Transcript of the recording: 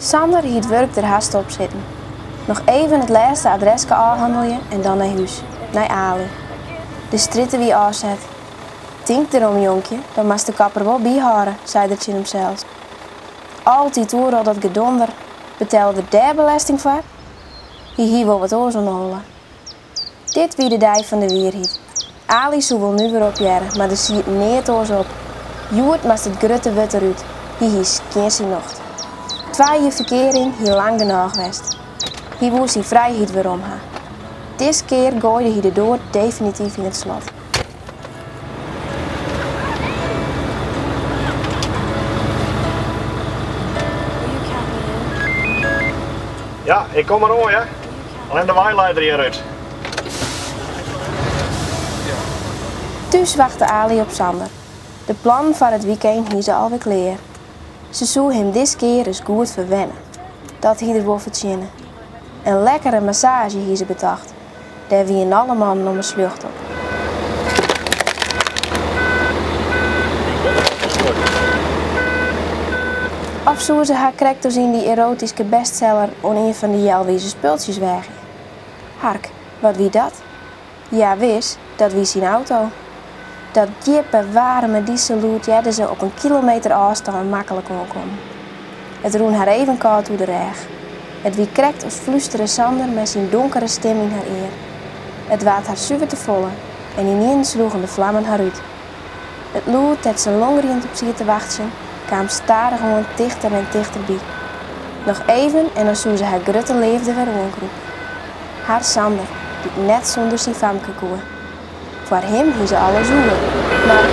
Sander hield werk er haast op zitten. Nog even het laatste adresje aanhandelen en dan naar huis, naar Ali. De stritten wie aanzet. Denk erom, jonkje, dan mag de kapper wel bijhouden, zei het in hemzelf. Altijd hoor al dat gedonder. Betelde daar belasting voor? Hier wel wat oors onholen. Dit wie de dij van de wierheid. Ali zou wel nu weer opjaren, maar er ziet niet oors op. Joert mast het grutte wut eruit. Hier is geen zin nog. 2 jaar verkering hier lang genoeg geweest. Hier woest hij vrijheid weer omgaan. Deze keer gooide hij de deur definitief in het slot. Ja, ik kom er hoor, ja. Alleen de waaijleider hieruit. Thuis wachtte Ali op Sander. De plan voor het weekend hier ze alweer klaar. Ze zou hem deze keer eens goed verwennen. Dat hij er wel verzinnen. Een lekkere massage hier ze betacht. Daar wie alle mannen om een slucht op. Of zou ze haar krektos in die erotische bestseller on een van die jelwijze spultjes wegen? Hark, wat wie dat? Ja, wist, dat wie zijn auto. Dat diepe, warme diesellood jadde ze op een kilometer afstand makkelijk omkomen. Het roen haar even koud door de reg. Het wie krekt als fluisteren Sander met zijn donkere stem in haar eer. Het waard haar zuiver te volle en ineens sloegen de vlammen haar uit. Het lood dat zijn longrient op zich te wachten, kwam stadig gewoon dichter en dichterbij. Nog even en dan zou ze haar grutte leefde weer omkroep. Haar Sander, die net zonder zijn famke koe. Voor hem is ze alle zoeken, maar